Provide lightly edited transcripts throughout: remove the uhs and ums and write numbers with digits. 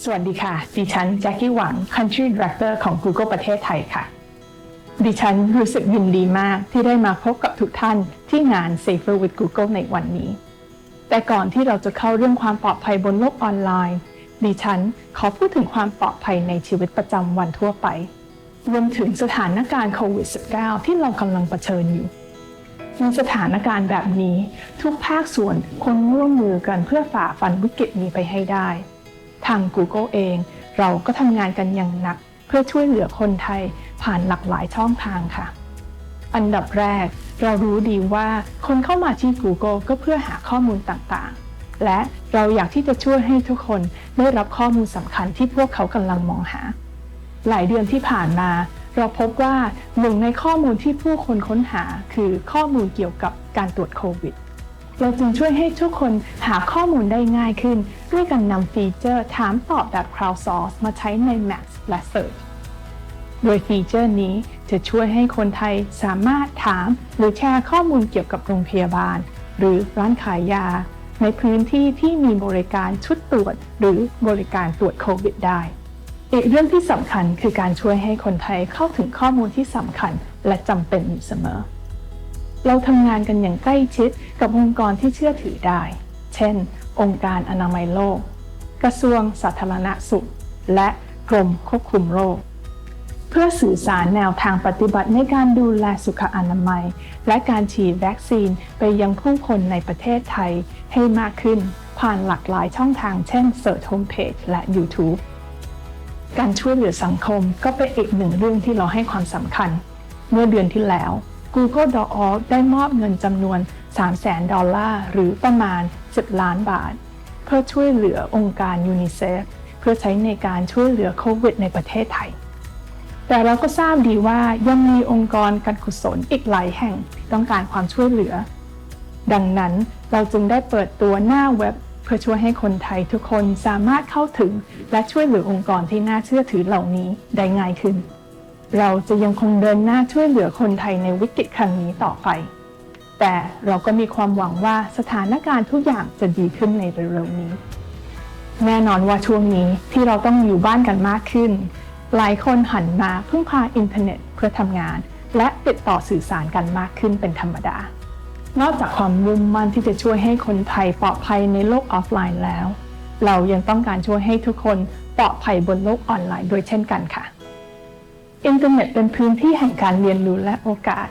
สวัสดีค่ะดิฉันแจ็คกี้หวัง Country Director ของ Google ประเทศไทยค่ะดิฉันรู้สึกยินดีมากที่ได้มาพบกับทุกท่านที่งาน Safer with Google ในวันนี้แต่ก่อนที่เราจะเข้าเรื่องความปลอดภัยบนโลกออนไลน์ดิฉันขอพูดถึงความปลอดภัยในชีวิตประจำวันทั่วไปรวมถึงสถานการณ์โควิด -19 ที่เรากำลังเผชิญอยู่ในสถานการณ์แบบนี้ทุกภาคส่วนควรร่วมมือกันเพื่อฝ่าฟันวิกฤตนี้ไปให้ได้ทาง Google เองเราก็ทำงานกันอย่างหนักเพื่อช่วยเหลือคนไทยผ่านหลากหลายช่องทางค่ะอันดับแรกเรารู้ดีว่าคนเข้ามาที่ Google ก็เพื่อหาข้อมูลต่างๆและเราอยากที่จะช่วยให้ทุกคนได้รับข้อมูลสำคัญที่พวกเขากำลังมองหาหลายเดือนที่ผ่านมาเราพบว่าหนึ่งในข้อมูลที่ผู้คนค้นหาคือข้อมูลเกี่ยวกับการตรวจโควิดเราจึงช่วยให้ทุกคนหาข้อมูลได้ง่ายขึ้นด้วยการนำฟีเจอร์ถามตอบแบบ crowdsource มาใช้ใน Maps และ Search โดยฟีเจอร์นี้จะช่วยให้คนไทยสามารถถามหรือแชร์ข้อมูลเกี่ยวกับโรงพยาบาลหรือร้านขายยาในพื้นที่ที่มีบริการชุดตรวจหรือบริการตรวจโควิดได้อีกเรื่องที่สำคัญคือการช่วยให้คนไทยเข้าถึงข้อมูลที่สำคัญและจำเป็นอยู่เสมอเราทำงานกันอย่างใกล้ชิดกับองค์กรที่เชื่อถือได้ เช่น องค์การอนามัยโลก กระทรวงสาธารณสุข และกรมควบคุมโรค เพื่อสื่อสารแนวทางปฏิบัติในการดูแลสุขอนามัยและการฉีดวัคซีนไปยังผู้คนในประเทศไทยให้มากขึ้นผ่านหลากหลายช่องทางเช่น Search Homepage และ YouTube การช่วยเหลือสังคมก็เป็นอีกหนึ่งเรื่องที่เราให้ความสำคัญเมื่อเดือนที่แล้วGoogle.org ได้มอบเงินจำนวน $300,000 หรือประมาณ 10 ล้านบาทเพื่อช่วยเหลือองค์การยูนิเซฟเพื่อใช้ในการช่วยเหลือโควิดในประเทศไทยแต่เราก็ทราบดีว่ายังมีองค์กรการกุศลอีกหลายแห่งที่ต้องการความช่วยเหลือดังนั้นเราจึงได้เปิดตัวหน้าเว็บเพื่อช่วยให้คนไทยทุกคนสามารถเข้าถึงและช่วยเหลือองค์กรที่น่าเชื่อถือเหล่านี้ได้ง่ายขึ้นเราจะยังคงเดินหน้าช่วยเหลือคนไทยในวิกฤตครั้งนี้ต่อไปแต่เราก็มีความหวังว่าสถานการณ์ทุกอย่างจะดีขึ้นในเร็วๆนี้แน่นอนว่าช่วงนี้ที่เราต้องอยู่บ้านกันมากขึ้นหลายคนหันมาพึ่งพาอินเทอร์เน็ตเพื่อทำงานและติดต่อสื่อสารกันมากขึ้นเป็นธรรมดานอกจากความมุ่งมั่นที่จะช่วยให้คนไทยปลอดภัยในโลกออฟไลน์แล้วเรายังต้องการช่วยให้ทุกคนปลอดภัยบนโลกออนไลน์ด้วยเช่นกันค่ะอินเทอร์เน็ตเป็นพื้นที่แห่งการเรียนรู้และโอกาส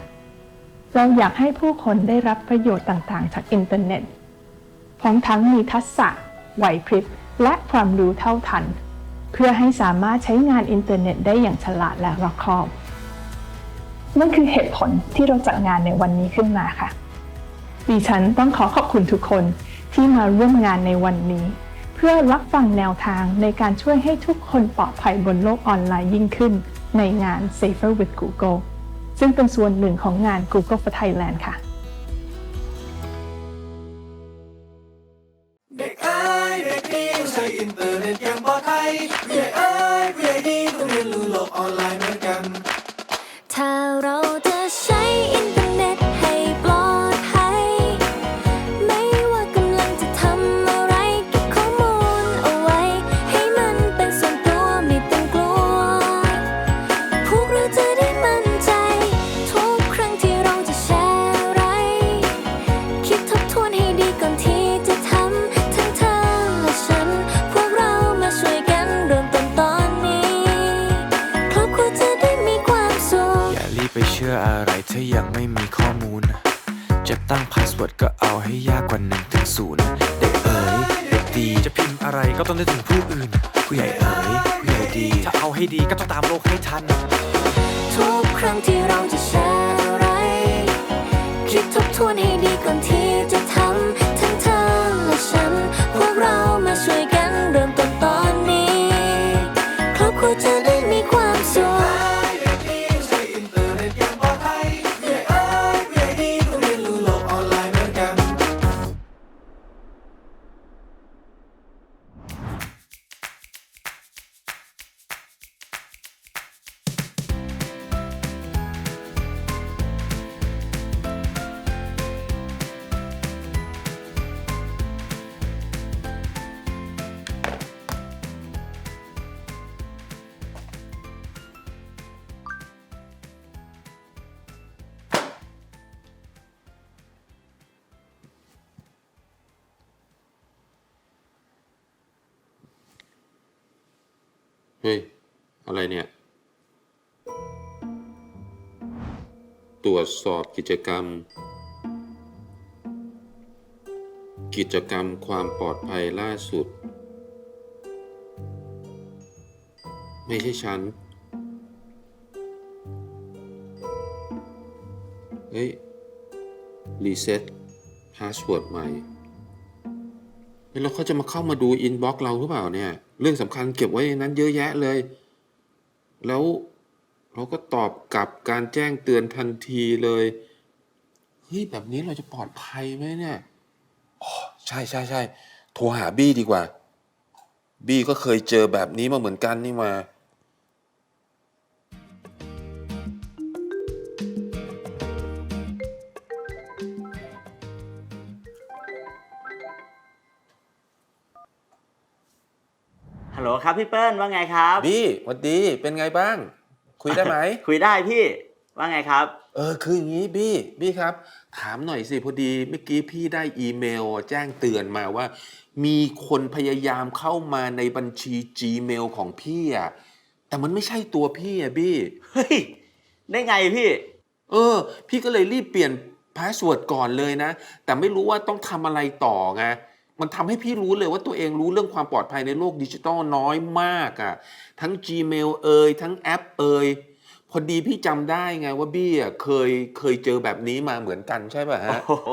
เราอยากให้ผู้คนได้รับประโยชน์ต่างๆจากอินเทอร์เน็ตพร้อมทั้งมีทักษะไหวพริบและความรู้เท่าทันเพื่อให้สามารถใช้งานอินเทอร์เน็ตได้อย่างฉลาดและรอบคอบนั่นคือเหตุผลที่เราจัดงานในวันนี้ขึ้นมาค่ะดิฉันต้องขอบคุณทุกคนที่มาร่วมงานในวันนี้เพื่อรับฟังแนวทางในการช่วยให้ทุกคนปลอดภัยบนโลกออนไลน์ยิ่งขึ้นในงาน Safer with Google ซึ่งเป็นส่วนหนึ่งของงาน Google for Thailand ค่ะเด็กเอ้ยเด็กดีใช้อินเทอร์เน็ตอย่างปลอดภัยเรียนเอ้ยเรียนดีต้องเรียนรู้โลกออนไลน์เหมือนกันถ้าเราจะใช้อินเทอร์เน็ตให้ปลอดภัยไม่ว่ากำลังจะทำอะไรเก็บข้อมูลเอาไว้ให้มันเป็นส่วนตัวไม่ต้องกลัวพวกเราจะได้มั่นใจทุกครั้งที่เราจะแชร์อะไรคิดทบทวนให้ดีก่อนที่จะทำทั้งเธอและฉันพวกเรามาช่วยกันเริ่มต้นตอนนี้ครอบครัวจะได้มีความสุขอย่ารีบไปเชื่ออะไรถ้ายังไม่มีข้อมูลจะตั้งพาสเวิร์ดก็เอาให้ยากกว่า1 ถึง 0เด็กเอ๋ยเด็กดีจะพิมพ์อะไรก็ต้องนึกถึงผู้อื่นผู้ใหญ่เอ๋ยผู้ใหญ่ดีถ้าเอาให้ดีก็ต้องตามโลกให้ทันทุกครั้งที่เราจะแชร์อะไรคิดทบทวนให้ดีก่อนที่จะทำทั้งเธอและฉันพวกเรามาช่วยกันเริ่มต้นตอนนี้ครอบครัวจะได้มีความสุข เฮ้ย อะไรเนี่ย ตรวจสอบกิจกรรมความปลอดภัยล่าสุด ไม่ใช่ฉัน เฮ้ย รีเซ็ตพาสเวิร์ดใหม่แล้วเขาจะมาเข้ามาดูอินบ็อกซ์เราหรือเปล่าเนี่ย เรื่องสำคัญเก็บไว้ในนั้นเยอะแยะเลย แล้วเราก็ตอบกลับการแจ้งเตือนทันทีเลย เฮ้ย แบบนี้เราจะปลอดภัยไหมเนี่ยอ๋อใช่โทรหาบี้ดีกว่า บี้ก็เคยเจอแบบนี้มาเหมือนกันนี่มา ฮัลโหลครับพี่เปิ้ลว่าไงครับ บี้สวัสดีเป็นไงบ้าง คุยได้ไหม คุยได้พี่ว่าไงครับ คืออย่างนี้บี้ครับ ถามหน่อยสิพอดีเมื่อกี้พี่ได้อีเมลแจ้งเตือนมาว่า มีคนพยายามเข้ามาในบัญชี Gmail ของพี่อ่ะแต่มันไม่ใช่ตัวพี่อ่ะบี้ เฮ้ยได้ไงพี่ พี่ก็เลยรีบเปลี่ยนพาสเวิร์ดก่อนเลยนะ แต่ไม่รู้ว่าต้องทำอะไรต่อไงมันทำให้พี่รู้เลยว่าตัวเองรู้เรื่องความปลอดภัยในโลกดิจิทัลน้อยมากอ่ะทั้ง Gmail ทั้งแอปพอดีพี่จำได้ไงว่าบี้อ่ะเคยเจอแบบนี้มาเหมือนกันใช่ป่ะฮะ โอ้โห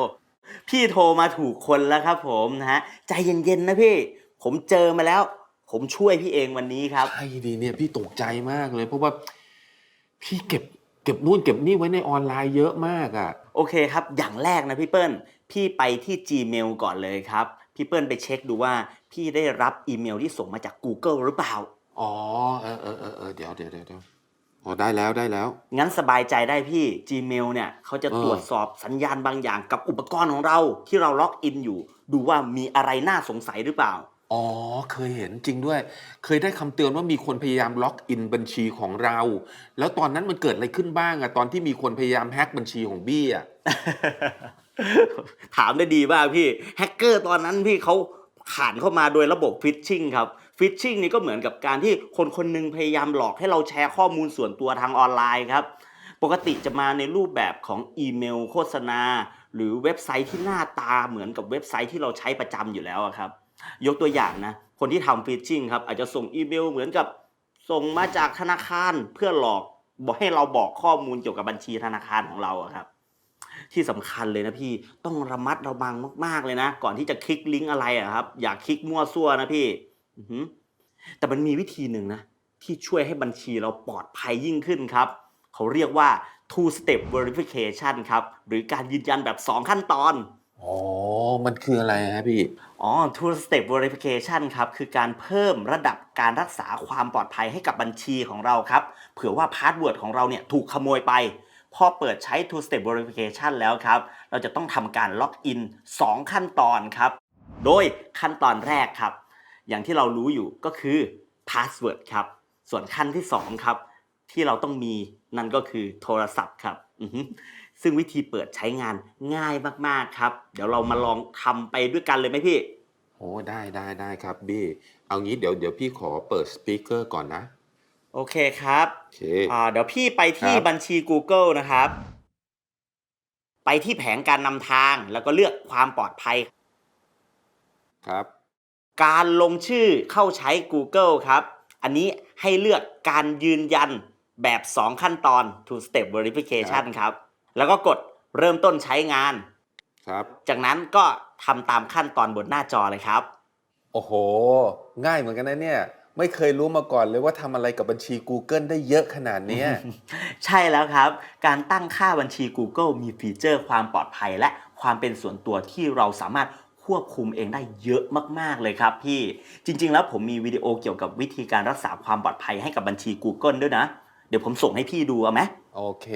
พี่โทรมาถูกคนแล้วครับผมนะฮะใจเย็นๆนะพี่ ผมเจอมาแล้ว ผมช่วยพี่เองวันนี้ครับ ใช่ดีเนี่ยพี่ตกใจมากเลยเพราะว่าพี่เก็บนู่นเก็บนี่ไว้ในออนไลน์เยอะมากอ่ะ โอเคครับอย่างแรกนะพี่เปิ้ลพี่ไปที่ Gmail ก่อนเลยครับพี่เปิ้ลไปเช็คดูว่าพี่ได้รับอีเมลที่ส่งมาจาก Google หรือเปล่า อ๋อเดี๋ยวอ๋อได้แล้ว งั้นสบายใจได้พี่ Gmail เนี่ยเขาจะตรวจสอบสัญญาณบางอย่างกับอุปกรณ์ของเราที่เราล็อกอินอยู่ ดูว่ามีอะไรน่าสงสัยหรือเปล่า อ๋อเคยเห็นจริงด้วย เคยได้คำเตือนว่ามีคนพยายามล็อกอินบัญชีของเรา แล้วตอนนั้นมันเกิดอะไรขึ้นบ้างอะตอนที่มีคนพยายามแฮ็กบัญชีของบี้อะ ถามได้ดีมากพี่แฮกเกอร์ตอนนั้นพี่เขาข่านเข้ามาโดยระบบฟิชชิงครับฟิชชิงนี่ก็เหมือนกับการที่คนคนหนึงพยายามหลอกให้เราแชร์ข้อมูลส่วนตัวทางออนไลน์ครับปกติจะมาในรูปแบบของอีเมลโฆษณา หรือเว็บไซต์ที่หน้าตาเหมือนกับเว็บไซต์ที่เราใช้ประจำอยู่แล้วอะครับยกตัวอย่างนะคนที่ทำฟิชชิงครับอาจจะส่งอีเมลเหมือนกับส่งมาจากธนาคารเพื่อหลอกบอกให้เราบอกข้อมูลเกี่ยวกับบัญชีธนาคารของเราอะครับ ที่สำคัญเลยนะพี่ต้องระมัดระวังมากๆเลยนะก่อนที่จะคลิกลิงก์อะไรอะครับอย่าคลิกมั่วซั่วนะพี่อือหือแต่มันมีวิธีหนึ่งนะที่ช่วยให้บัญชีเราปลอดภัยยิ่งขึ้นครับเขาเรียกว่า two step verification ครับหรือการยืนยันแบบ2ขั้นตอน อ๋อมันคืออะไรฮะพี่ two step verification ครับคือการเพิ่มระดับการรักษาความปลอดภัยให้กับบัญชีของเราครับเผื่อว่าพาสเวิร์ดของเราเนี่ยถูกขโมยไปพอเปิดใช้ two step verification แล้วครับเราจะต้องทำการล็อกอิน2ขั้นตอนครับโดยขั้นตอนแรกครับอย่างที่เรารู้อยู่ก็คือ password ครับส่วนขั้นที่2ครับที่เราต้องมีนั่นก็คือโทรศัพท์ครับซึ่งวิธีเปิดใช้งานง่ายมากๆครับเดี๋ยวเรามาลองทำไปด้วยกันเลยไหมพี่ โอ้ได้ครับบี้เอางี้เดี๋ยวพี่ขอเปิดสปีกเกอร์ก่อนนะ โอเคครับ โอเค เดี๋ยวพี่ไปที่ ครับ บัญชี Google นะครับ ไปที่แผงการนำทางแล้วก็เลือกความปลอดภัย ครับ การลงชื่อเข้าใช้ Google ครับ อันนี้ให้เลือกการยืนยันแบบ 2 ขั้นตอน two step verification ครับ แล้วก็กดเริ่มต้นใช้งาน ครับ จากนั้นก็ทำตามขั้นตอนบนหน้าจอเลยครับ โอ้โห ง่ายเหมือนกันนะเนี่ย ไม่เคยรู้มาก่อนเลยว่าทำอะไรกับบัญชี Google ได้เยอะขนาดเนี้ย ใช่แล้วครับ การตั้งค่าบัญชี Google มีฟีเจอร์ความปลอดภัยและความเป็นส่วนตัวที่เราสามารถควบคุมเองได้เยอะมากๆเลยครับพี่ จริงๆแล้วผมมีวิดีโอเกี่ยวกับวิธีการรักษาความปลอดภัยให้กับบัญชี Google ด้วยนะ เดี๋ยวผมส่งให้พี่ดูเอาไหม โอเค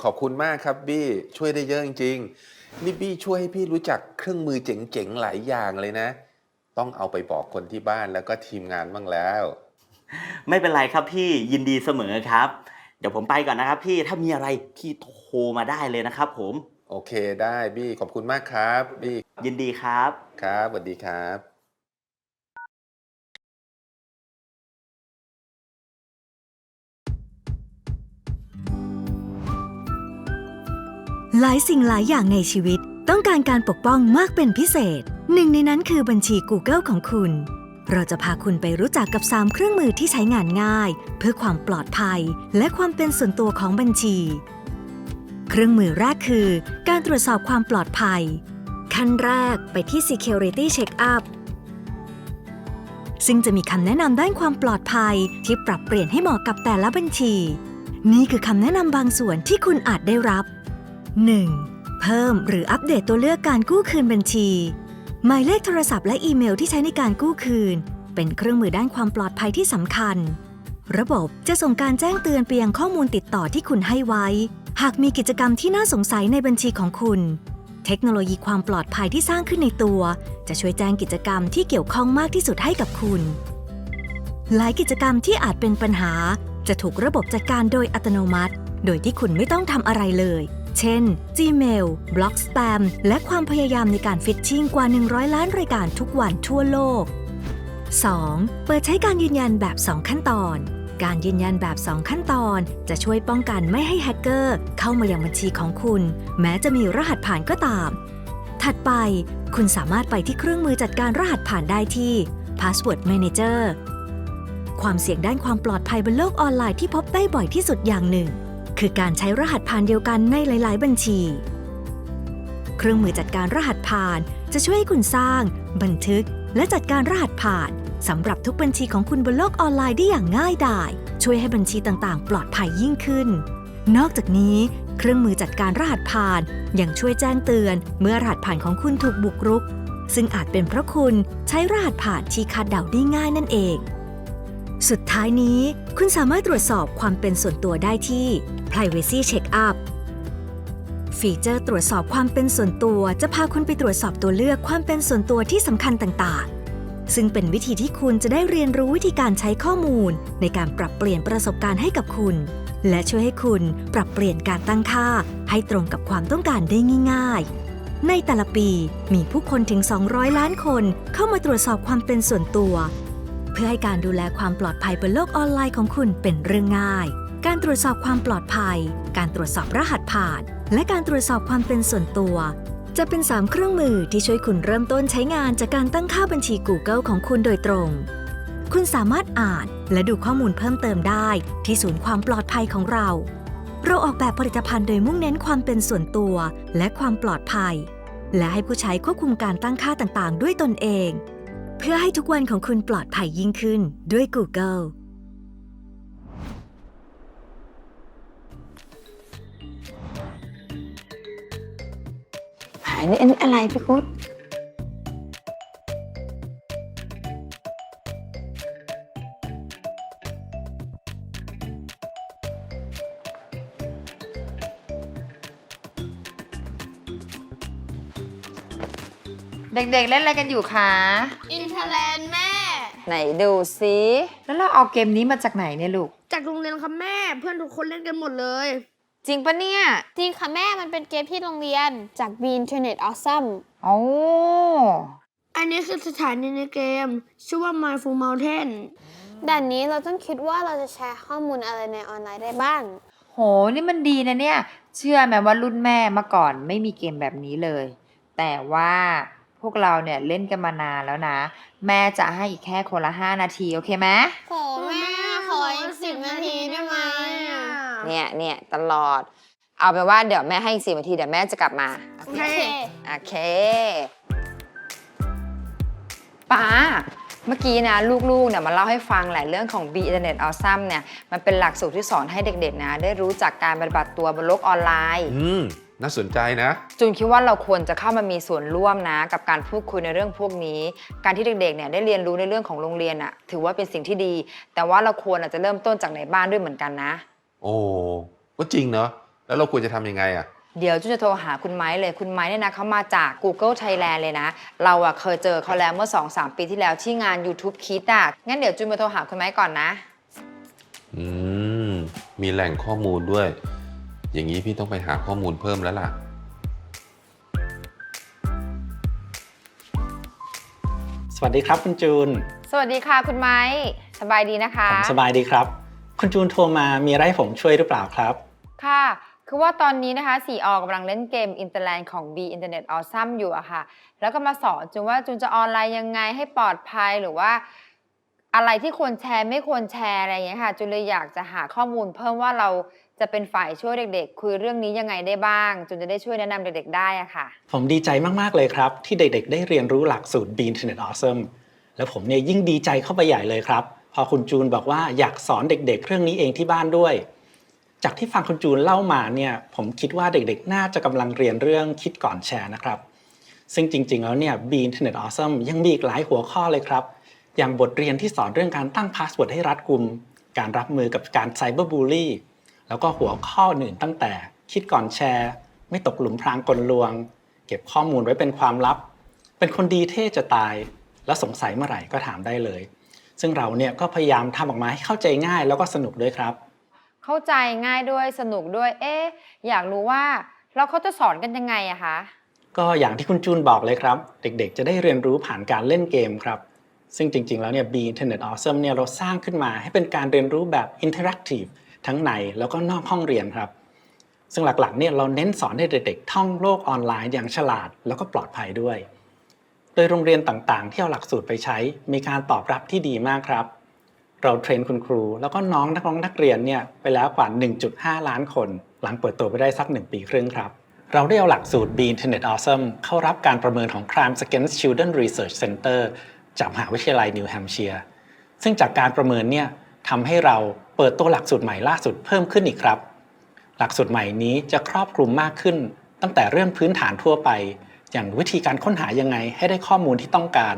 ขอบคุณมากครับบี้ ช่วยได้เยอะจริงๆ นี่บี้ช่วยให้พี่รู้จักเครื่องมือเจ๋งๆ หลายอย่างเลยนะ ต้องเอาไปบอกคนที่บ้านแล้วก็ทีมงานบ้างแล้ว ไม่เป็นไรครับพี่ยินดีเสมอครับ เดี๋ยวผมไปก่อนนะครับพี่ถ้ามีอะไรพี่โทรมาได้เลยนะครับผม โอเคได้บี้ ขอบคุณมากครับบี้ ยินดีครับ ครับสวัสดีครับ หลายสิ่งหลายอย่างในชีวิตต้องการการปกป้องมากเป็นพิเศษหนึ่งในนั้นคือบัญชี Google ของคุณเราจะพาคุณไปรู้จักกับ 3 เครื่องมือที่ใช้งานง่ายเพื่อความปลอดภัยและความเป็นส่วนตัวของบัญชีเครื่องมือแรกคือการตรวจสอบความปลอดภัยขั้นแรกไปที่ Security Checkup ซึ่งจะมีคำแนะนำด้านความปลอดภัยที่ปรับเปลี่ยนให้เหมาะกับแต่ละบัญชีนี่คือคำแนะนำบางส่วนที่คุณอาจได้รับ 1. เพิ่มหรืออัปเดตตัวเลือกการกู้คืนบัญชีหมายเลขโทรศัพท์และอีเมลที่ใช้ในการกู้คืนเป็นเครื่องมือด้านความปลอดภัยที่สำคัญระบบจะส่งการแจ้งเตือนไปยังข้อมูลติดต่อที่คุณให้ไว้หากมีกิจกรรมที่น่าสงสัยในบัญชีของคุณเทคโนโลยีความปลอดภัยที่สร้างขึ้นในตัวจะช่วยแจ้งกิจกรรมที่เกี่ยวข้องมากที่สุดให้กับคุณหลายกิจกรรมที่อาจเป็นปัญหาจะถูกระบบจัดการโดยอัตโนมัติโดยที่คุณไม่ต้องทำอะไรเลยเช่น Gmail บล็อกสแปมและความพยายามในการฟิชชิงกว่า100ล้านรายการทุกวันทั่วโลก 2. เปิดใช้การยืนยันแบบ 2 ขั้นตอนการยืนยันแบบ 2 ขั้นตอนจะช่วยป้องกันไม่ให้แฮกเกอร์เข้ามายังบัญชีของคุณแม้จะมีรหัสผ่านก็ตามถัดไปคุณสามารถไปที่เครื่องมือจัดการรหัสผ่านได้ที่ Password Manager ความเสี่ยงด้านความปลอดภัยบนโลกออนไลน์ที่พบได้บ่อยที่สุดอย่างหนึ่งคือการใช้รหัสผ่านเดียวกันในหลายๆบัญชีเครื่องมือจัดการรหัสผ่านจะช่วยให้คุณสร้างบันทึกและจัดการรหัสผ่านสำหรับทุกบัญชีของคุณบนโลกออนไลน์ได้อย่างง่ายดายช่วยให้บัญชีต่างๆปลอดภัยยิ่งขึ้นนอกจากนี้เครื่องมือจัดการรหัสผ่านยังช่วยแจ้งเตือนเมื่อรหัสผ่านของคุณถูกบุกรุกซึ่งอาจเป็นเพราะคุณใช้รหัสผ่านที่คาดเดาได้ง่ายนั่นเองสุดท้ายนี้คุณสามารถตรวจสอบความเป็นส่วนตัวได้ที่ Privacy Checkup ฟีเจอร์ตรวจสอบความเป็นส่วนตัวจะพาคุณไปตรวจสอบตัวเลือกความเป็นส่วนตัวที่สำคัญต่างๆซึ่งเป็นวิธีที่คุณจะได้เรียนรู้วิธีการใช้ข้อมูลในการปรับเปลี่ยนประสบการณ์ให้กับคุณและช่วยให้คุณปรับเปลี่ยนการตั้งค่าให้ตรงกับความต้องการได้ง่ายๆในแต่ละปีมีผู้คนถึง200ล้านคนเข้ามาตรวจสอบความเป็นส่วนตัวเพื่อให้การดูแลความปลอดภัยบนโลกออนไลน์ของคุณเป็นเรื่องง่ายการตรวจสอบความปลอดภัยการตรวจสอบรหัสผ่านและการตรวจสอบความเป็นส่วนตัวจะเป็น3เครื่องมือที่ช่วยคุณเริ่มต้นใช้งานจากการตั้งค่าบัญชี Google ของคุณโดยตรงคุณสามารถอ่านและดูข้อมูลเพิ่มเติมได้ที่ศูนย์ความปลอดภัยของเราออกแบบผลิตภัณฑ์โดยมุ่งเน้นความเป็นส่วนตัวและความปลอดภัยและให้ผู้ใช้ควบคุมการตั้งค่าต่างๆด้วยตนเองเพื่อให้ทุกวันของคุณปลอดภัยยิ่งขึ้นด้วย Googleอันนี้อะไรพี่กุ๊ดเด็กๆเล่นอะไรกันอยู่คะ อินเทอร์แลนด์แม่ ไหนดูซิ แล้วเราเอาเกมนี้มาจากไหนเนี่ยลูก จากโรงเรียนครับแม่เพื่อนทุกคนเล่นกันหมดเลย จริงปะเนี่ย จริงค่ะแม่มันเป็นเกมที่โรงเรียนจาก Be Internet Awesome โอ้ อันนี้คือสถานีในเกม ชื่อว่า Mindful Mountain ด่านนี้เราต้องคิดว่าเราจะแชร์ข้อมูลอะไรในออนไลน์ได้บ้าง โหนี่มันดีนะเนี่ยเชื่อไหมว่ารุ่นแม่เมื่อก่อนไม่มีเกมแบบนี้เลย แต่ว่าพวกเราเนี่ยเล่นกันมานานแล้วนะ แม่จะให้อีกแค่คนละ5 นาทีโอเคไหม โหแม่ขออีก10 นาทีได้ไหม เนี่ยตลอดเอาไปนว่าเดี๋ยวแม่ให้อีก10 นาทีเดี๋ยวแม่จะกลับมา โอเค โอเคป้าเมื่อกี้นะลูกๆเนี่ยมาเล่าให้ฟังแหละเรื่องของ Be Internet Awesome เนี่ยมันเป็นหลักสูตรที่สอนให้เด็กๆนะได้รู้จักการปฏิบัติตัวบนโลกออนไลน์น่าสนใจนะจูนคิดว่าเราควรจะเข้ามามีส่วนร่วมนะกับการพูดคุยในเรื่องพวกนี้การที่เด็กๆเนี่ยได้เรียนรู้ในเรื่องของโรงเรียนอะถือว่าเป็นสิ่งที่ดีแต่ว่าเราควรอาจจะเริ่มต้นจากในบ้านด้วยเหมือนกันนะโอ้ก็จริงเนาะแล้วเราควรจะทำยังไงอะเดี๋ยวจูนจะโทรหาคุณไม้เลยคุณไม้เนี่ยนะเขามาจาก Google Thailand เลยนะเราอะเคยเจอเขาแล้วเมื่อ 2-3 ปีที่แล้วที่งาน YouTube Kids อะงั้นเดี๋ยวจูนมาโทรหาคุณไม้ก่อนนะมีแหล่งข้อมูลด้วยอย่างนี้พี่ต้องไปหาข้อมูลเพิ่มแล้วล่ะสวัสดีครับคุณจูนสวัสดีค่ะคุณไม้สบายดีนะคะผมสบายดีครับคุณจูนโทรมามีอะไรให้ผมช่วยหรือเปล่าครับค่ะ คือว่าตอนนี้นะคะ4 กำลังเล่นเกม Interland ของ B Internet Awesome อยู่อะค่ะ แล้วก็มาสอนจูนว่าจูนจะออนไลน์ยังไงให้ปลอดภัยหรือว่าอะไรที่ควรแชร์ไม่ควรแชร์อะไรอย่างเงี้ยค่ะจูนเลยอยากจะหาข้อมูลเพิ่มว่าเราจะเป็นฝ่ายช่วยเด็กๆคุยเรื่องนี้ยังไงได้บ้างจูนจะได้ช่วยแนะนำเด็กๆได้อะค่ะ ผมดีใจมากๆเลยครับที่เด็กๆได้เรียนรู้หลักสูตร Be Internet Awesome แล้วผมเนี่ยยิ่งดีใจเข้าไปใหญ่เลยครับพอคุณจูนบอกว่าอยากสอนเด็กๆเรื่องนี้เองที่บ้านด้วยจากที่ฟังคุณจูนเล่ามาเนี่ยผมคิดว่าเด็กๆน่าจะกำลังเรียนเรื่องคิดก่อนแชร์นะครับซึ่งจริงๆแล้วเนี่ย Be Internet Awesome ยังมีอีกหลายหัวข้อเลยครับอย่างบทเรียนที่สอนเรื่องการตั้งพาสเวิร์ดให้รัดกุมการรับมือกับการไซเบอร์บูลลี่แล้วก็หัวข้ออื่นตั้งแต่คิดก่อนแชร์ไม่ตกหลุมพรางกลลวงเก็บข้อมูลไว้เป็นความลับเป็นคนดีเท่จะตายแล้วสงสัยเมื่อไหร่ก็ถามได้เลยซึ่งเราเนี่ยก็พยายามทำออกมาให้เข้าใจง่ายแล้วก็สนุกด้วยครับเข้าใจง่ายด้วยสนุกด้วยอยากรู้ว่าแล้วเขาจะสอนกันยังไงอะคะก็อย่างที่คุณจูนบอกเลยครับเด็กๆจะได้เรียนรู้ผ่านการเล่นเกมครับซึ่งจริงๆแล้วเนี่ย Be Internet Awesome เนี่ยเราสร้างขึ้นมาให้เป็นการเรียนรู้แบบ Interactive ทั้งในแล้วก็นอกห้องเรียนครับซึ่งหลักๆเนี่ยเราเน้นสอนให้เด็กๆท่องโลกออนไลน์อย่างฉลาดแล้วก็ปลอดภัยด้วยโดยโรงเรียนต่างๆที่เอาหลักสูตรไปใช้มีการตอบรับที่ดีมากครับเราเทรนคุณครูแล้วก็น้องนักเรียนเนี่ยไปแล้วกว่า 1.5 ล้านคนหลังเปิดตัวไปได้สัก1 ปีครึ่งครับเราได้เอาหลักสูตร Be Internet Awesome เข้ารับการประเมินของ Crimes Against Children Research Center จากมหาวิทยาลัยนิวแฮมป์เชียร์ซึ่งจากการประเมินเนี่ยทำให้เราเปิดตัวหลักสูตรใหม่ล่าสุดเพิ่มขึ้นอีกครับหลักสูตรใหม่นี้จะครอบคลุมมากขึ้นตั้งแต่เรื่องพื้นฐานทั่วไปอย่างวิธีการค้นหายังไงให้ได้ข้อมูลที่ต้องการ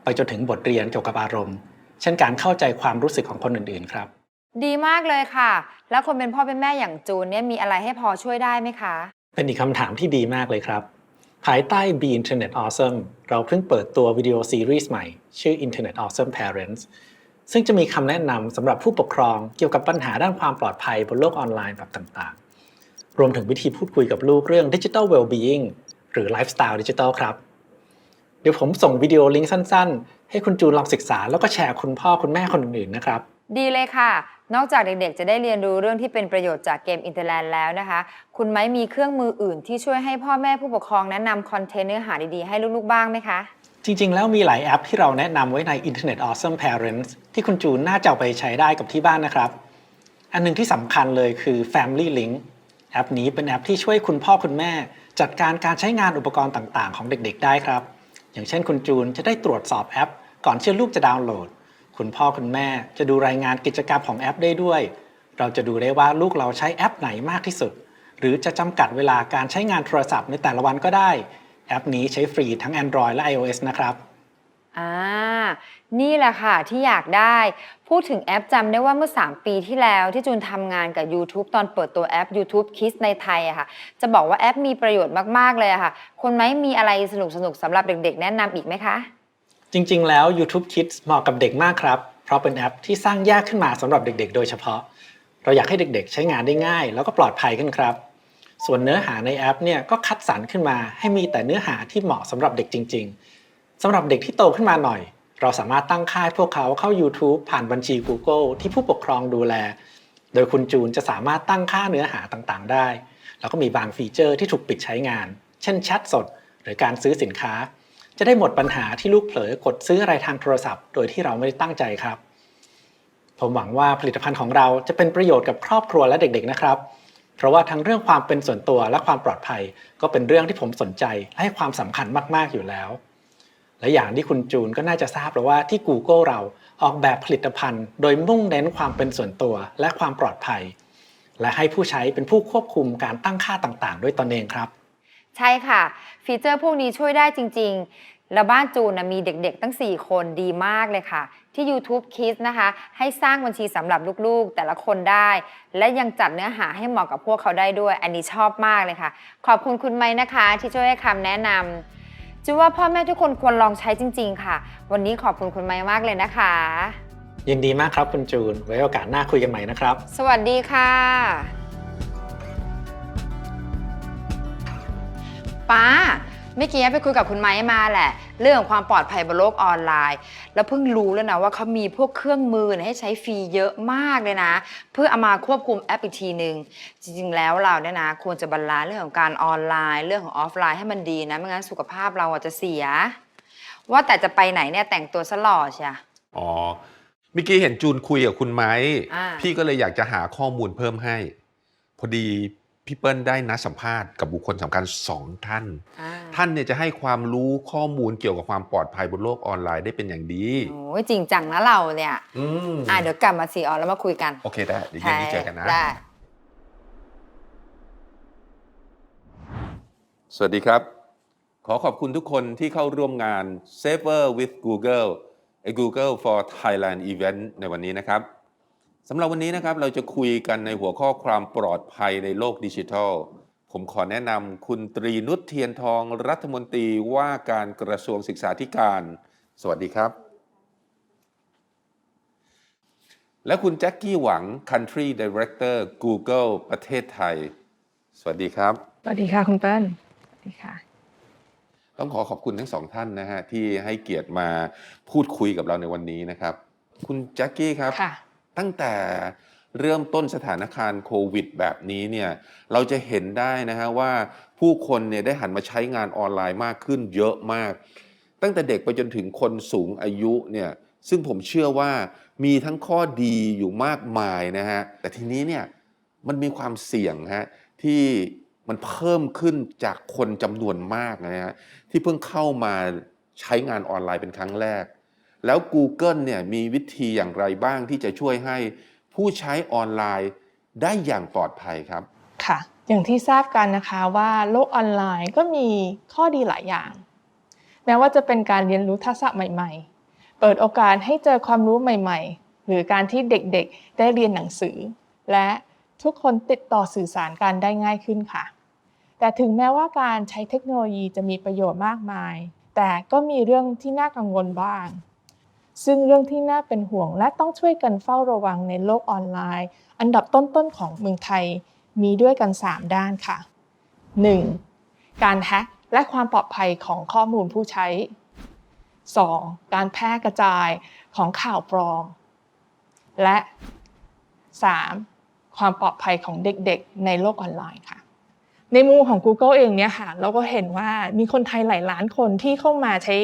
ไปจนถึงบทเรียนเกี่ยวกับอารมณ์เช่นการเข้าใจความรู้สึกของคนอื่นๆครับดีมากเลยค่ะแล้วคนเป็นพ่อเป็นแม่อย่างจูนเนี่ยมีอะไรให้พอช่วยได้ไหมคะเป็นอีกคำถามที่ดีมากเลยครับภายใต้ Be Internet Awesome เราเพิ่งเปิดตัววิดีโอซีรีส์ใหม่ชื่อ Internet Awesome Parents ซึ่งจะมีคำแนะนำสำหรับผู้ปกครองเกี่ยวกับปัญหาด้านความปลอดภัยบนโลกออนไลน์แบบต่างๆรวมถึงวิธีพูดคุยกับลูกเรื่อง Digital Well-being หรือ Lifestyle Digital ครับเดี๋ยวผมส่งวิดีโอลิงก์สั้นๆให้คุณจูนลองศึกษาแล้วก็แชร์คุณพ่อคุณแม่คนอื่นๆนะครับดีเลยค่ะนอกจากเด็กๆจะได้เรียนรู้เรื่องที่เป็นประโยชน์จากเกม Interland แล้วนะคะคุณไม้มีเครื่องมืออื่นที่ช่วยให้พ่อแม่ผู้ปกครองแนะนำคอนเทนต์เนื้อหาดีๆให้ลูกๆบ้างไหมคะจริงๆแล้วมีหลายแอปที่เราแนะนำไว้ใน Internet Awesome Parents ที่คุณจูนน่าจะเอาไปใช้ได้กับที่บ้านนะครับอันนึงที่สำคัญเลยคือ Family Link แอปนี้เป็นแอปที่ช่วยคุณพ่อคุณแม่จัดการใช้งานอุปกรณ์ต่างๆของเด็กๆได้ครับอย่างเช่นคุณจูนจะได้ตรวจสอบแอปก่อนที่ลูกจะดาวน์โหลดคุณพ่อคุณแม่จะดูรายงานกิจกรรมของแอปได้ด้วยเราจะดูได้ว่าลูกเราใช้แอปไหนมากที่สุดหรือจะจำกัดเวลาการใช้งานโทรศัพท์ในแต่ละวันก็ได้แอปนี้ใช้ฟรีทั้ง Android และ iOS นะครับนี่แหละค่ะที่อยากได้พูดถึงแอปจำได้ว่าเมื่อ3 ปีที่แล้วที่จูนทำงานกับ YouTube ตอนเปิดตัวแอป YouTube Kids ในไทยอะค่ะจะบอกว่าแอปมีประโยชน์มากๆเลยอะค่ะคนไหมมีอะไรสนุกๆสำหรับเด็กๆแนะนำอีกไหมคะจริงๆแล้ว YouTube Kids เหมาะกับเด็กมากครับเพราะเป็นแอปที่สร้างยากขึ้นมาสำหรับเด็กๆโดยเฉพาะเราอยากให้เด็กๆใช้งานได้ง่ายแล้วก็ปลอดภัยกันครับส่วนเนื้อหาในแอปเนี่ยก็คัดสรรขึ้นมาให้มีแต่เนื้อหาที่เหมาะสำหรับเด็กจริงๆสำหรับเด็กที่โตขึ้นมาหน่อยเราสามารถตั้งค่าให้พวกเขาเข้า YouTube ผ่านบัญชี Google ที่ผู้ปกครองดูแลโดยคุณจูนจะสามารถตั้งค่าเนื้อหาต่างๆได้แล้วก็มีบางฟีเจอร์ที่ถูกปิดใช้งานเช่นแชทสดหรือการซื้อสินค้าจะได้หมดปัญหาที่ลูกเผลอกดซื้ออะไรทางโทรศัพท์โดยที่เราไม่ได้ตั้งใจครับผมหวังว่าผลิตภัณฑ์ของเราจะเป็นประโยชน์กับครอบครัวและเด็กๆนะครับเพราะว่าทั้งเรื่องความเป็นส่วนตัวและความปลอดภัยก็เป็นเรื่องที่ผมสนใจและให้ความสำคัญมากๆอยู่แล้วและอย่างที่คุณจูนก็น่าจะทราบแล้วว่าที่ Google เราออกแบบผลิตภัณฑ์โดยมุ่งเน้นความเป็นส่วนตัวและความปลอดภัยและให้ผู้ใช้เป็นผู้ควบคุมการตั้งค่าต่างๆด้วยตนเองครับใช่ค่ะฟีเจอร์พวกนี้ช่วยได้จริงๆแล้วบ้านจูนมีเด็กๆตั้ง4 คนดีมากเลยค่ะที่ YouTube Kids นะคะให้สร้างบัญชีสำหรับลูกๆแต่ละคนได้และยังจัดเนื้อหาให้เหมาะกับพวกเขาได้ด้วยอันนี้ชอบมากเลยค่ะขอบคุณคุณไมค์นะคะที่ช่วยให้คำแนะนำจูนว่าพ่อแม่ทุกคนควรลองใช้จริงๆค่ะวันนี้ขอบคุณคุณไมค์มากเลยนะคะยินดีมากครับคุณจูนไว้โอกาสหน้าคุยกันใหม่นะครับสวัสดีค่ะป้า เมื่อกี้ไปคุยกับคุณไม้มาแหละเรื่องของความปลอดภัยบนโลกออนไลน์แล้วเพิ่งรู้แล้วนะว่าเขามีพวกเครื่องมือให้ใช้ฟรีเยอะมากเลยนะเพื่อเอามาควบคุมแอปอีกทีนึงจริงๆแล้วเราเนี่ยนะควรจะบาลานซ์เรื่องของการออนไลน์เรื่องของออฟไลน์ให้มันดีนะไม่งั้นสุขภาพเราอาจจะเสียว่าแต่จะไปไหนเนี่ยแต่งตัวซะหล่อใช่อ๋อเมื่อกี้เห็นจูนคุยกับคุณไม้ อ่า พี่ก็เลยอยากจะหาข้อมูลเพิ่มให้ พอดีพี่เปิ้ลได้นัดสัมภาษณ์กับบุคคลสำคัญ2 ท่าน ท่านเนี่ยจะให้ความรู้ข้อมูลเกี่ยวกับความปลอดภัยบนโลกออนไลน์ได้เป็นอย่างดี โอ้ยจริงจังนะเราเนี่ยเดี๋ยวกลับมาซีออนแล้วมาคุยกัน โอเคได้เดี๋ยวเย็นนี้เจอกันนะ ได้ สวัสดีครับ ขอขอบคุณทุกคนที่เข้าร่วมงาน Safer with Google a Google for Thailand Event ในวันนี้นะครับสำหรับวันนี้นะครับเราจะคุยกันในหัวข้อความปลอดภัยในโลกดิจิทัล ผมขอแนะนำคุณตรีนุชเทียนทองรัฐมนตรีว่าการกระทรวงศึกษาธิการสวัสดีครับ และคุณแจ็คกี้หวัง Country Director Google ประเทศไทยสวัสดีครับ สวัสดีค่ะคุณเปิ้ลสวัสดีค่ะ ต้องขอบคุณทั้ง2 ท่านนะฮะที่ให้เกียรติมาพูดคุยกับเราในวันนี้นะครับคุณแจ็คกี้ครับตั้งแต่เริ่มต้นสถานการณ์โควิดแบบนี้เนี่ยเราจะเห็นได้นะฮะว่าผู้คนเนี่ยได้หันมาใช้งานออนไลน์มากขึ้นเยอะมากตั้งแต่เด็กไปจนถึงคนสูงอายุเนี่ยซึ่งผมเชื่อว่ามีทั้งข้อดีอยู่มากมายนะฮะแต่ทีนี้เนี่ยมันมีความเสี่ยงฮะที่มันเพิ่มขึ้นจากคนจำนวนมากนะฮะที่เพิ่งเข้ามาใช้งานออนไลน์เป็นครั้งแรกแล้ว Google เนี่ยมีวิธีอย่างไรบ้างที่จะช่วยให้ผู้ใช้ออนไลน์ได้อย่างปลอดภัยครับค่ะอย่างที่ทราบกันนะคะว่าโลกออนไลน์ก็มีข้อดีหลายอย่างแม้ว่าจะเป็นการเรียนรู้ทักษะใหม่ๆเปิดโอกาสให้เจอความรู้ใหม่ๆหรือการที่เด็กๆได้เรียนหนังสือและทุกคนติดต่อสื่อสารกันได้ง่ายขึ้นค่ะแต่ถึงแม้ว่าการใช้เทคโนโลยีจะมีประโยชน์มากมายแต่ก็มีเรื่องที่น่ากังวลบ้างซึ่งเรื่องที่น่าเป็นห่วงและต้องช่วยกันเฝ้าระวังในโลกออนไลน์อันดับต้นๆของเมืองไทยมีด้วยกัน3ด้านค่ะ 1. การแฮ็กและความปลอดภัยของข้อมูลผู้ใช้ 2. การแพร่กระจายของข่าวปลอมและ 3. ความปลอดภัยของเด็กๆในโลกออนไลน์ค่ะในมุมของ Google เองเนี่ยค่ะเราก็เห็นว่ามีคนไทยหลายล้านคนที่เข้ามาใช้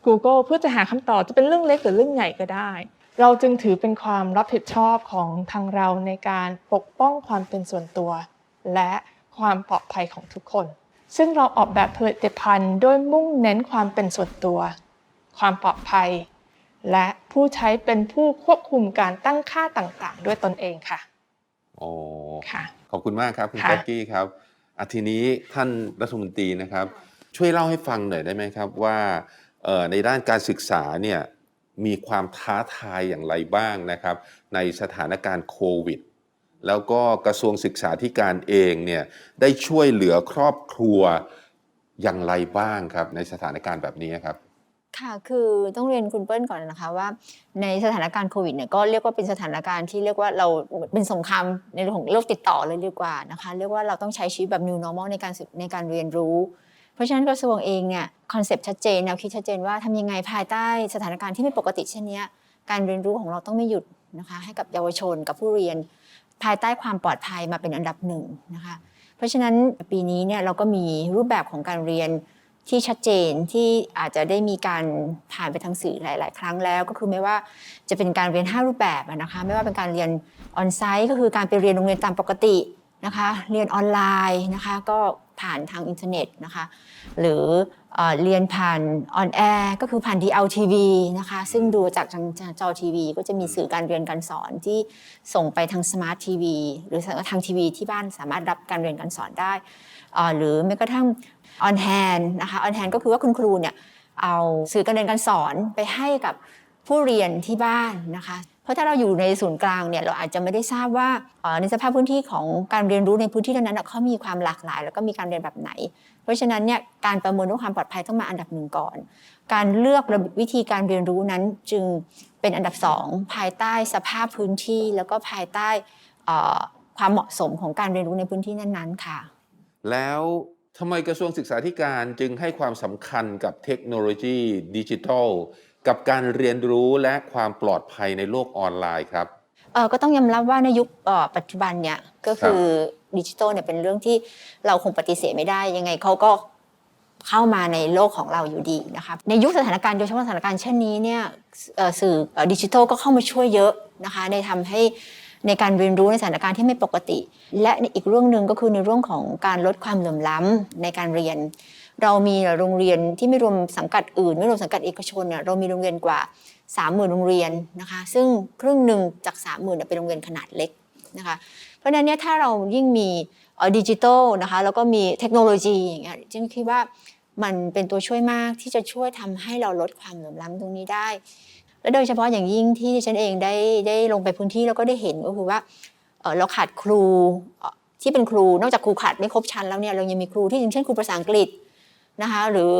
Google เพื่อจะหาคำตอบจะเป็นเรื่องเล็กหรือเรื่องใหญ่ก็ได้เราจึงถือเป็นความรับผิดชอบของทางเราในการปกป้องความเป็นส่วนตัวและความปลอดภัยของทุกคนซึ่งเราออกแบบผลิตภัณฑ์โดยมุ่งเน้นความเป็นส่วนตัวความปลอดภัยและผู้ใช้เป็นผู้ควบคุมการตั้งค่าต่างๆด้วยตนเองค่ะโอ้ ค่ะ ขอบคุณมากครับคุณแจ็คกี้ครับทีนี้ท่านรัฐมนตรีนะครับช่วยเล่าให้ฟังหน่อยได้ไหมครับว่าในด้านการศึกษาเนี่ยมีความท้าทายอย่างไรบ้างนะครับในสถานการณ์โควิดแล้วก็กระทรวงศึกษาธิการเองเนี่ยได้ช่วยเหลือครอบครัวอย่างไรบ้างครับในสถานการณ์แบบนี้ครับค่ะคือต้องเรียนคุณเปิ้ลก่อนนะคะว่าในสถานการณ์โควิดเนี่ยก็เรียกว่าเป็นสถานการณ์ที่เรียกว่าเราเป็นสงครามในเรื่องของโรคติดต่อเลยดีกว่านะคะเรียกว่าเราต้องใช้ชีวิตแบบ new normal ในการเรียนรู้เพราะฉะนั้นกระทรวงเองเนี่ยคอนเซปต์ชัดเจนแนวคิดชัดเจนว่าทำยังไงภายใต้สถานการณ์ที่ไม่ปกติเช่นนี้การเรียนรู้ของเราต้องไม่หยุดนะคะให้กับเยาวชนกับผู้เรียนภายใต้ความปลอดภัยมาเป็นอันดับหนึ่งนะคะเพราะฉะนั้นปีนี้เนี่ยเราก็มีรูปแบบของการเรียนที่ชัดเจนที่อาจจะได้มีการผ่านไปทางสื่อหลายๆครั้งแล้วก็คือไม่ว่าจะเป็นการเรียน5รูปแบบนะคะไม่ว่าเป็นการเรียนออนไซต์ก็คือการไปเรียนโรงเรียนตามปกตินะคะเรียนออนไลน์นะคะก็ผ่านทางอินเทอร์เน็ตนะคะหรือเรียนผ่านออนแอร์ก็คือผ่าน DLTV นะคะซึ่งดูจากทางจอทีวีก็จะมีสื่อการเรียนการสอนที่ส่งไปทางสมาร์ททีวีหรือทางทีวีที่บ้านสามารถรับการเรียนการสอนได้หรือแม้กระทั่งออนแฮนด์นะคะออนแฮนด์ก็คือว่าคุณครูเนี่ยเอาสื่อการเรียนการสอนไปให้กับผู้เรียนที่บ้านนะคะเพราะถ้าเราอยู่ในศูนย์กลางเนี่ยเราอาจจะไม่ได้ทราบว่าในสภาพพื้นที่ของการเรียนรู้ในพื้นที่นั้นเขามีความหลากหลายแล้วก็มีการเรียนแบบไหนเพราะฉะนั้นเนี่ยการประเมินเรื่องความปลอดภัยต้องมาอันดับหนึ่งก่อนการเลือกวิธีการเรียนรู้นั้นจึงเป็นอันดับ2ภายใต้สภาพพื้นที่แล้วก็ภายใต้ความเหมาะสมของการเรียนรู้ในพื้นที่นั้นๆค่ะแล้ว ทำไมกระทรวงศึกษาธิการจึงให้ความสำคัญกับเทคโนโลยีดิจิทัลกับการเรียนรู้และความปลอดภัยในโลกออนไลน์ครับ ก็ต้องยอมรับว่าในยุคปัจจุบันเนี่ยก็คือดิจิทัลเนี่ยเป็นเรื่องที่เราคงปฏิเสธไม่ได้ยังไงเขาก็เข้ามาในโลกของเราอยู่ดีนะคะในยุคสถานการณ์โดยเฉพาะสถานการณ์เช่นนี้เนี่ยสื่อดิจิทัลก็เข้ามาช่วยเยอะนะคะในทำให้ในการเรียนรู้ในสถานการณ์ที่ไม่ปกติ และอีกเรื่องหนึ่งก็คือในเรื่องของการลดความเหลื่อมล้ำในการเรียนเรามีโรงเรียนที่ไม่รวมสังกัดอื่นไม่รวมสังกัดเอกชนเนี่ยเรามีโรงเรียนกว่า 30,000 โรงเรียนนะคะซึ่งครึ่งหนึ่งจาก 30,000 เป็นโรงเรียนขนาดเล็กนะคะเพราะฉะนั้นเนี่ยถ้าเรายิ่งมีดิจิทัลนะคะแล้วก็มีเทคโนโลยีอย่างเงี้ยจึงคิดว่ามันเป็นตัวช่วยมากที่จะช่วยทำให้เราลดความเหลื่อมล้ำตรงนี้ได้และโดยเฉพาะอย่างยิ่งที่ฉันเองได้ลงไปพื้นที่แล้วก็ได้เห็นก็คือว่าเราขาดครูที่เป็นครูนอกจากครูขาดไม่ครบชั้นแล้วเนี่ยเรายังมีครูที่อย่างเช่นครูภาษาอังกฤษนะคะหรือ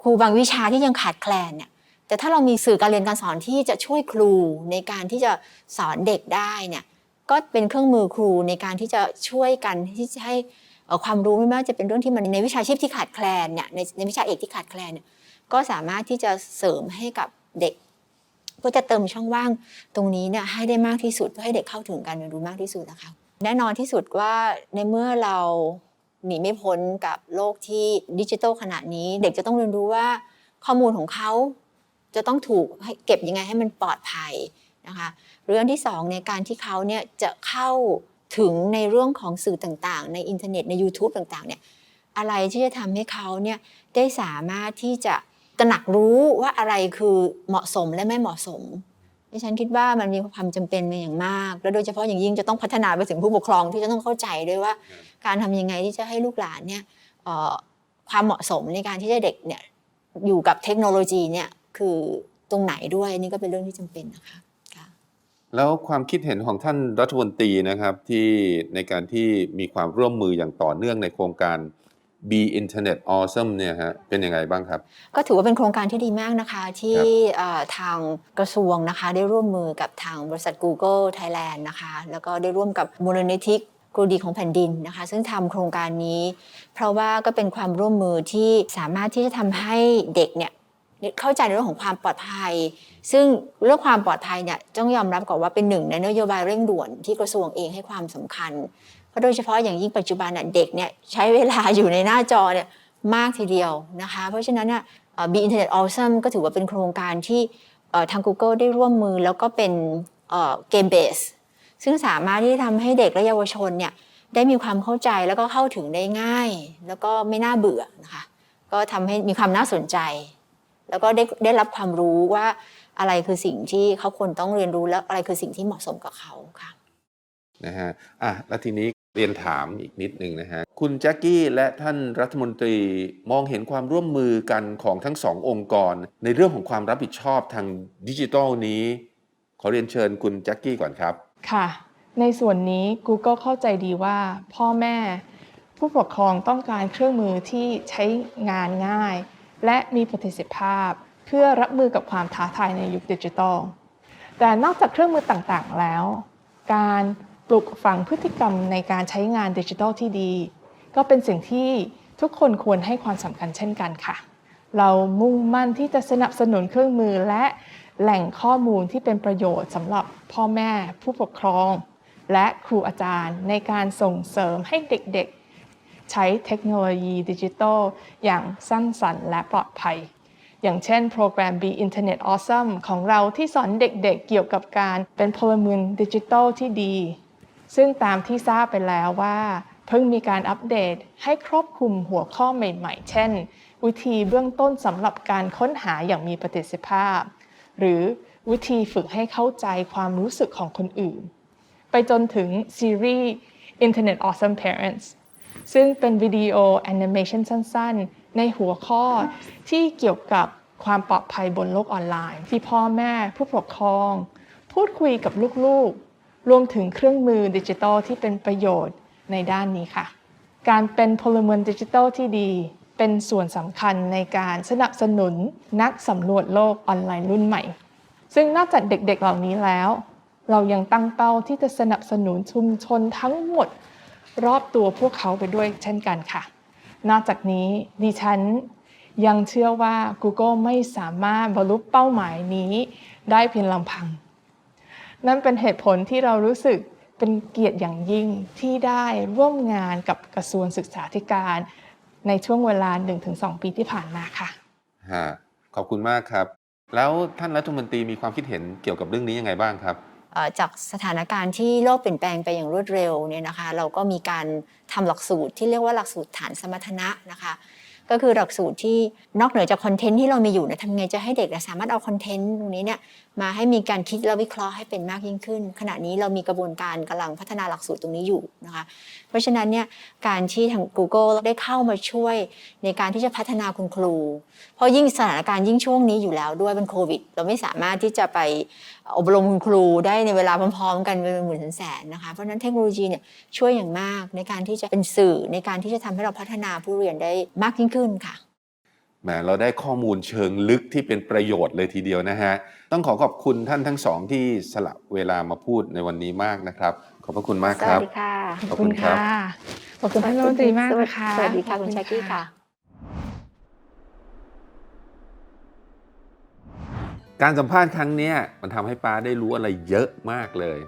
ครูบางวิชาที่ยังขาดแคลนเนี่ยแต่ถ้าเรามีสื่อการเรียนการสอนที่จะช่วยครูในการที่จะสอนเด็กได้เนี่ยก็เป็นเครื่องมือครูในการที่จะช่วยกันที่จะให้ความรู้ไม่ว่าจะเป็นเรื่องที่มันในวิชาชีพที่ขาดแคลนเนี่ยในวิชาเอกที่ขาดแคลนเนี่ยก็สามารถที่จะเสริมให้กับเด็กเพื่อจะเติมช่องว่างตรงนี้เนี่ยให้ได้มากที่สุดเพื่อให้เด็กเข้าถึงการเรียนรู้มากที่สุดนะคะแน่นอนที่สุดว่าในเมื่อเราหนีไม่พ้นกับโลกที่ดิจิทัลขนาดนี้เด็กจะต้องเรียนรู้ว่าข้อมูลของเขาจะต้องถูกเก็บยังไงให้มันปลอดภัยนะคะเรื่องที่2ในการที่เขาเนี่ยจะเข้าถึงในเรื่องของสื่อต่างๆในอินเทอร์เน็ตใน YouTube ต่างๆเนี่ยอะไรที่จะทำให้เขาเนี่ยได้สามารถที่จะตระหนักรู้ว่าอะไรคือเหมาะสมและไม่เหมาะสมดิฉันคิดว่ามันมีความจำเป็นเป็นอย่างมากและโดยเฉพาะอย่างยิ่งจะต้องพัฒนาไปถึงผู้ปกครองที่จะต้องเข้าใจด้วยว่าการทำยังไงที่จะให้ลูกหลานเนี่ยความเหมาะสมในการที่จะเด็กเนี่ยอยู่กับเทคโนโลยีเนี่ยคือตรงไหนด้วยนี่ก็เป็นเรื่องที่จำเป็นนะคะแล้วความคิดเห็นของท่านรัฐมนตรีนะครับที่ในการที่มีความร่วมมืออย่างต่อเนื่องในโครงการ Be Internet Awesome เนี่ยฮะเป็นยังไงบ้างครับก็ถือว่าเป็นโครงการที่ดีมากนะคะที่ทางกระทรวงนะคะได้ร่วมมือกับทางบริษัท Google Thailand นะคะแล้วก็ได้ร่วมกับมูลนิธิครูดีของแผ่นดินนะคะซึ่งทำโครงการนี้เพราะว่าก็เป็นความร่วมมือที่สามารถที่จะทำให้เด็กเนี่ยเข้าใจในเรื่องของความปลอดภัยซึ่งเรื่องความปลอดภัยเนี่ยต้องยอมรับก่อนว่าเป็นหนึ่งในนโยบายเร่งด่วนที่กระทรวงเองให้ความสำคัญเพราะโดยเฉพาะอย่างยิ่งปัจจุบันเด็กเนี่ยใช้เวลาอยู่ในหน้าจอเนี่ยมากทีเดียวนะคะเพราะฉะนั้นเนี่ย Be Internet Awesome ก็ถือว่าเป็นโครงการที่ทาง Google ได้ร่วมมือแล้วก็เป็นเกมเบสซึ่งสามารถที่จะทำให้เด็กและเยาวชนเนี่ยได้มีความเข้าใจแล้วก็เข้าถึงได้ง่ายแล้วก็ไม่น่าเบื่อนะคะก็ทำให้มีความน่าสนใจแล้วก็ได้รับความรู้ว่าอะไรคือสิ่งที่เขาควรต้องเรียนรู้และอะไรคือสิ่งที่เหมาะสมกับเขาค่ะนะฮะแล้วทีนี้เรียนถามอีกนิดนึงนะฮะคุณแจ็คกี้และท่านรัฐมนตรีมองเห็นความร่วมมือกันของทั้งสององค์กรในเรื่องของความรับผิดชอบทางดิจิทัลนี้ขอเรียนเชิญคุณแจ็คกี้ก่อนครับค่ะในส่วนนี้ Google เข้าใจดีว่าพ่อแม่ผู้ปกครองต้องการเครื่องมือที่ใช้งานง่ายและมีประสิทธิภาพเพื่อรับมือกับความท้าทายในยุคดิจิทัลแต่นอกจากเครื่องมือต่างๆแล้วการปลูกฝังพฤติกรรมในการใช้งานดิจิทัลที่ดีก็เป็นสิ่งที่ทุกคนควรให้ความสำคัญเช่นกันค่ะเรามุ่งมั่นที่จะสนับสนุนเครื่องมือและแหล่งข้อมูลที่เป็นประโยชน์สำหรับพ่อแม่ผู้ปกครองและครูอาจารย์ในการส่งเสริมให้เด็กๆใช้เทคโนโลยีดิจิทัลอย่างสร้างสรรค์และปลอดภัยอย่างเช่นโปรแกรม Be Internet Awesome ของเราที่สอนเด็กๆเกี่ยวกับการเป็นพลเมืองดิจิทัลที่ดีซึ่งตามที่ทราบไปแล้วว่าเพิ่งมีการอัปเดตให้ครอบคลุมหัวข้อใหม่ๆเช่นวิธีเบื้องต้นสำหรับการค้นหาอย่างมีประสิทธิภาพหรือวิธีฝึกให้เข้าใจความรู้สึกของคนอื่นไปจนถึงซีรีส์ Internet Awesome Parents ซึ่งเป็นวิดีโอแอนิเมชันสั้นๆในหัวข้อที่เกี่ยวกับความปลอดภัยบนโลกออนไลน์ที่พ่อแม่ผู้ปกครองพูดคุยกับลูกๆรวมถึงเครื่องมือดิจิทัลที่เป็นประโยชน์ในด้านนี้ค่ะการเป็นพลเมืองดิจิทัลที่ดีเป็นส่วนสำคัญในการสนับสนุนนักสำรวจโลกออนไลน์รุ่นใหม่ซึ่งนอกจากเด็กๆเหล่านี้แล้วเรายังตั้งเป้าที่จะสนับสนุนชุมชนทั้งหมดรอบตัวพวกเขาไปด้วยเช่นกันค่ะ นอกจากนี้ดิฉันยังเชื่อว่า Google ไม่สามารถบรรลุเป้าหมายนี้ได้เพียงลำพัง นั่นเป็นเหตุผลที่เรารู้สึกเป็นเกียรติอย่างยิ่งที่ได้ร่วมงานกับกระทรวงศึกษาธิการในช่วงเวลา 1-2 ปีที่ผ่านมาค่ะ ขอบคุณมากครับ แล้วท่านรัฐมนตรีมีความคิดเห็นเกี่ยวกับเรื่องนี้ยังไงบ้างครับ จากสถานการณ์ที่โลกเปลี่ยนแปลงไปอย่างรวดเร็วเนี่ยนะคะเราก็มีการทำหลักสูตรที่เรียกว่าหลักสูตรฐานสมรรถนะนะคะก็คือหลักสูตรที่นอกเหนือจากคอนเทนต์ที่เรามีอยู่เนี่ยทำไงจะให้เด็กสามารถเอาคอนเทนต์ตรงนี้เนี่ยมาให้มีการคิดและวิเคราะห์ให้เป็นมากยิ่งขึ้นขณะนี้เรามีกระบวนการกำลังพัฒนาหลักสูตรตรงนี้อยู่นะคะเพราะฉะนั้นเนี่ยการที่ทาง Google ได้เข้ามาช่วยในการที่จะพัฒนาคุณครูเพราะยิ่งสถานการณ์ยิ่งช่วงนี้อยู่แล้วด้วยเป็นโควิดเราไม่สามารถที่จะไปอบรมคุณครูได้ในเวลาพร้อมๆกันเป็นหมื่นแสนนะคะเพราะฉะนั้นเทคโนโลยีเนี่ยช่วยอย่างมากในการที่จะเป็นสื่อในการที่จะทำให้เราพัฒนาผู้เรียนได้มากยิ่งขึ้นค่ะแหมเราได้ข้อมูลเชิงลึกที่เป็นประโยชน์เลยทีเดียวนะฮะต้องขอขอบคุณท่านทั้งสองที่สละเวลามาพูดในวันนี้มากนะครับขอบพระคุณมากครับ สวัสดีค่ะ ขอบคุณค่ะขอบคุณท่านรัฐมนตรีมากนะคะ สวัสดีค่ะคุณแจ็คกี้ค่ะ การสัมภาษณ์ครั้งนี้มันทำให้ป้าได้รู้อะไรเยอะมากเลย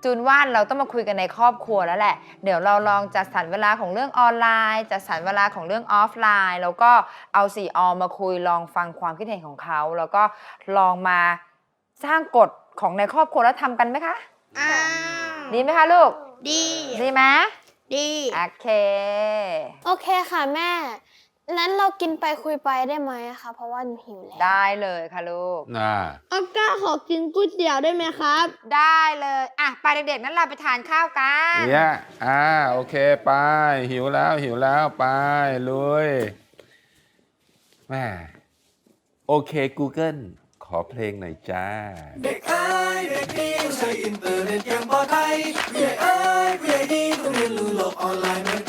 จูนว่าเราต้องมาคุยกันในครอบครัวแล้วแหละเดี๋ยวเราลองจัดสรรเวลาของเรื่องออนไลน์จัดสรรเวลาของเรื่องออฟไลน์แล้วก็เอา4 อมาคุยลองฟังความคิดเห็นของเขาแล้วก็ลองมาสร้างกฎของในครอบครัวแล้วทำกันไหมคะดีไหมคะลูกดีไหมดีโอเคโอเคค่ะแม่นั้นเรากินไปคุยไปได้ไหมคะเพราะว่าหนูหิวแล้ว ได้เลยค่ะลูก ออก้าขอกินก๋วยเตี๋ยวได้ไหมครับได้เลยอ่ะไปเด็กๆนั้นเราไปทานข้าวกันเนี่ยโอเคไปหิวแล้วไปลุยแม่โอเค Google ขอเพลงหน่อยจ้าเด็กเอ้ยเด็กดีใช้อินเทอร์เน็ตอย่างปลอดภัยเรียนเอ้ยเรียนดีต้องเรียนรู้โลกออนไลน์เหมือน